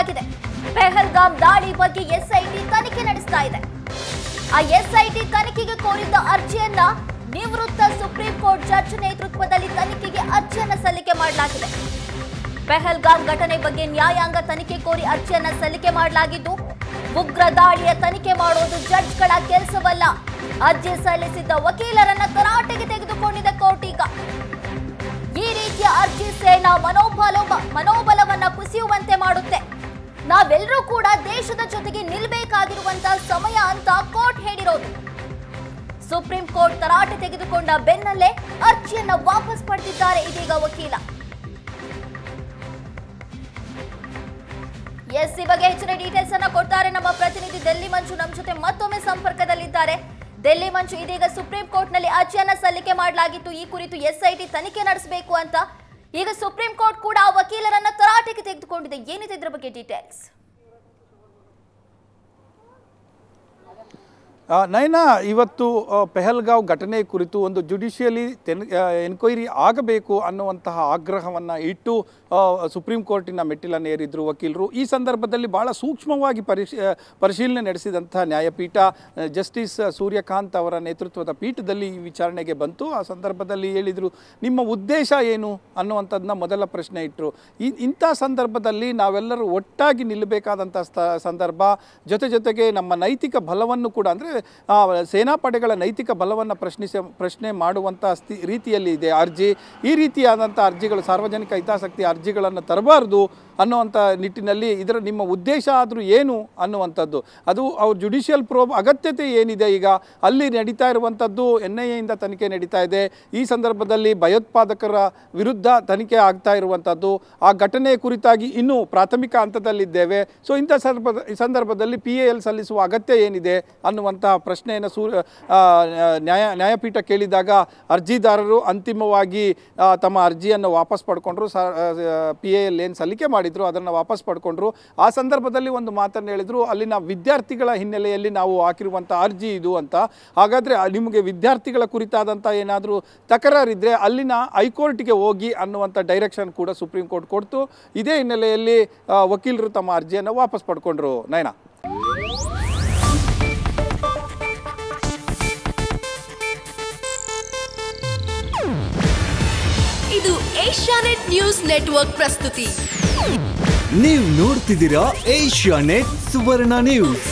ಮಾಡಲಾಗಿದೆ. ಪೆಹಲ್ಗಾಮ್ ದಾಳಿ ಬಗ್ಗೆ ಎಸ್ಐಟಿ ತನಿಖೆ ನಡೆಸ್ತಾ ಇದೆ. ಆ ಎಸ್ಐಟಿ ತನಿಖೆಗೆ ಕೋರಿದ್ದ ಅರ್ಜಿಯನ್ನ ನಿವೃತ್ತ ಸುಪ್ರೀಂ ಕೋರ್ಟ್ ಜಡ್ಜ್ ನೇತೃತ್ವದಲ್ಲಿ ತನಿಖೆಗೆ ಅರ್ಜಿಯನ್ನ ಸಲ್ಲಿಕೆ ಮಾಡಲಾಗಿದೆ. ಪೆಹಲ್ಗಾಮ್ ಘಟನೆ ಬಗ್ಗೆ ನ್ಯಾಯಾಂಗ ತನಿಖೆ ಕೋರಿ ಅರ್ಜಿಯನ್ನ ಸಲ್ಲಿಕೆ ಮಾಡಲಾಗಿದ್ದು, ಉಗ್ರ ದಾಳಿಯ ತನಿಖೆ ಮಾಡೋದು ಜಡ್ಜ್ಗಳ ಕೆಲಸವಲ್ಲ. ಅರ್ಜಿ ಸಲ್ಲಿಸಿದ್ದ ವಕೀಲರನ್ನ ತರಾಟೆಗೆ ತೆಗೆದುಕೊಂಡಿದೆ ಕೋರ್ಟ್. ಈಗ ಈ ರೀತಿಯ ಅರ್ಜಿ ಸೇನಾ ಮನೋಬಲವನ್ನ ಕುಸಿಯುವಂತೆ ಮಾಡುತ್ತೆ. ನಾವೆಲ್ಲರೂ ಕೂಡ ದೇಶದ ಜೊತೆಗೆ ನಿಲ್ಲಬೇಕಾಗಿರುವಂತಹ ಸಮಯ ಅಂತ ಕೋರ್ಟ್ ಹೇಳಿರೋದು. ಸುಪ್ರೀಂ ಕೋರ್ಟ್ ತರಾಟೆ ತೆಗೆದುಕೊಂಡ ಬೆನ್ನಲ್ಲೇ ಅರ್ಜಿಯನ್ನ ವಾಪಸ್ ಪಡೆದಿದ್ದಾರೆ ಇದೀಗ ವಕೀಲ. ಈ ಬಗ್ಗೆ ಹೆಚ್ಚಿನ ಡೀಟೇಲ್ಸ್ ಅನ್ನ ಕೊಡ್ತಾರೆ ನಮ್ಮ ಪ್ರತಿನಿಧಿ ಡೆಲ್ಲಿ ಮಂಜು. ನಮ್ಮ ಜೊತೆ ಮತ್ತೊಮ್ಮೆ ಸಂಪರ್ಕದಲ್ಲಿದ್ದಾರೆ. ಡೆಲ್ಲಿ ಮಂಜು, ಇದೀಗ ಸುಪ್ರೀಂ ಕೋರ್ಟ್ ನಲ್ಲಿ ಅರ್ಜಿಯನ್ನ ಸಲ್ಲಿಕೆ ಮಾಡಲಾಗಿತ್ತು. ಈ ಕುರಿತು ಎಸ್ಐಟಿ ತನಿಖೆ ನಡೆಸಬೇಕು ಅಂತ. ಈಗ ಸುಪ್ರೀಂ ಕೋರ್ಟ್ ಕೂಡ ಆ ವಕೀಲರನ್ನ ತರಾಟೆಗೆ ತೆಗೆದುಕೊಂಡಿದೆ. ಏನಿದೆ ಇದರ ಬಗ್ಗೆ ಡೀಟೇಲ್ಸ್? ನಯನಾ, ಇವತ್ತು ಪೆಹಲ್ಗಾವ್ ಘಟನೆ ಕುರಿತು ಒಂದು ಜುಡಿಷಿಯಲಿ ಎನ್ಕ್ವೈರಿ ಆಗಬೇಕು ಅನ್ನುವಂತಹ ಆಗ್ರಹವನ್ನು ಇಟ್ಟು ಸುಪ್ರೀಂ ಕೋರ್ಟಿನ ಮೆಟ್ಟಿಲನ್ನೇರಿದ್ರು ವಕೀಲರು. ಈ ಸಂದರ್ಭದಲ್ಲಿ ಭಾಳ ಸೂಕ್ಷ್ಮವಾಗಿ ಪರಿಶೀಲನೆ ನಡೆಸಿದಂತಹ ನ್ಯಾಯಪೀಠ ಜಸ್ಟಿಸ್ ಸೂರ್ಯಕಾಂತ್ ಅವರ ನೇತೃತ್ವದ ಪೀಠದಲ್ಲಿ ಈ ವಿಚಾರಣೆಗೆ ಬಂತು. ಆ ಸಂದರ್ಭದಲ್ಲಿ ಹೇಳಿದರು, ನಿಮ್ಮ ಉದ್ದೇಶ ಏನು ಅನ್ನುವಂಥದ್ದನ್ನ ಮೊದಲ ಪ್ರಶ್ನೆ ಇಟ್ಟರು. ಇಂಥ ಸಂದರ್ಭದಲ್ಲಿ ನಾವೆಲ್ಲರೂ ಒಟ್ಟಾಗಿ ನಿಲ್ಲಬೇಕಾದಂಥ ಸಂದರ್ಭ, ಜೊತೆಗೆ ನಮ್ಮ ನೈತಿಕ ಬಲವನ್ನು ಕೂಡ, ಅಂದರೆ ಸೇನಾಪಡೆಗಳ ನೈತಿಕ ಬಲವನ್ನು ಪ್ರಶ್ನೆ ಮಾಡುವಂಥ ರೀತಿಯಲ್ಲಿ ಇದೆ ಅರ್ಜಿ. ಈ ರೀತಿಯಾದಂಥ ಅರ್ಜಿಗಳು, ಸಾರ್ವಜನಿಕ ಹಿತಾಸಕ್ತಿ ಅರ್ಜಿಗಳನ್ನು ತರಬಾರ್ದು ಅನ್ನುವಂಥ ನಿಟ್ಟಿನಲ್ಲಿ ನಿಮ್ಮ ಉದ್ದೇಶ ಆದರೂ ಏನು ಅನ್ನುವಂಥದ್ದು, ಅದು ಅವ್ರ ಜುಡಿಷಿಯಲ್ ಪ್ರೋಬ್ ಅಗತ್ಯತೆ ಏನಿದೆ. ಈಗ ಅಲ್ಲಿ ನಡೀತಾ ಇರುವಂಥದ್ದು NIA ಇಂದ ತನಿಖೆ ನಡೀತಾ ಇದೆ. ಈ ಸಂದರ್ಭದಲ್ಲಿ ಭಯೋತ್ಪಾದಕರ ವಿರುದ್ಧ ತನಿಖೆ ಆಗ್ತಾ ಇರುವಂಥದ್ದು, ಆ ಘಟನೆ ಕುರಿತಾಗಿ ಇನ್ನೂ ಪ್ರಾಥಮಿಕ ಹಂತದಲ್ಲಿದ್ದೇವೆ. ಸೊ ಇಂಥ ಸಂದರ್ಭದಲ್ಲಿ PAL ಸಲ್ಲಿಸುವ ಅಗತ್ಯ ಏನಿದೆ ಅನ್ನುವಂಥ ಪ್ರಶ್ನೆಯನ್ನು ನ್ಯಾಯಪೀಠ ಕೇಳಿದಾಗ ಅರ್ಜಿದಾರರು ಅಂತಿಮವಾಗಿ ತಮ್ಮ ಅರ್ಜಿಯನ್ನು ವಾಪಸ್ ಪಡ್ಕೊಂಡ್ರು. PAL ಏನು ಸಲ್ಲಿಕೆ ಮಾಡಿದ್ರು ಅದನ್ನು ವಾಪಸ್ ಪಡ್ಕೊಂಡ್ರು. ಆ ಸಂದರ್ಭದಲ್ಲಿ ಒಂದು ಮಾತನ್ನು ಹೇಳಿದ್ರು, ಅಲ್ಲಿನ ವಿದ್ಯಾರ್ಥಿಗಳ ಹಿನ್ನೆಲೆಯಲ್ಲಿ ನಾವು ಹಾಕಿರುವಂಥ ಅರ್ಜಿ ಇದು ಅಂತ. ಹಾಗಾದರೆ ನಿಮಗೆ ವಿದ್ಯಾರ್ಥಿಗಳ ಕುರಿತಾದಂಥ ಏನಾದರೂ ತಕರಾರಿದ್ದರೆ ಅಲ್ಲಿನ ಹೈಕೋರ್ಟ್ಗೆ ಹೋಗಿ ಅನ್ನುವಂಥ ಡೈರೆಕ್ಷನ್ ಕೂಡ ಸುಪ್ರೀಂ ಕೋರ್ಟ್ ಕೊಡ್ತು. ಇದೇ ಹಿನ್ನೆಲೆಯಲ್ಲಿ ವಕೀಲರು ತಮ್ಮ ಅರ್ಜಿಯನ್ನು ವಾಪಸ್ ಪಡ್ಕೊಂಡ್ರು. ನಯನಾ, ಇದು ಏಷ್ಯಾನೆಟ್ ನ್ಯೂಸ್ ನೆಟ್ವರ್ಕ್ ಪ್ರಸ್ತುತಿ. ನೀವು ನೋಡ್ತಿದ್ದೀರಾ ಏಷ್ಯಾನೆಟ್ ಸುವರ್ಣ ನ್ಯೂಸ್.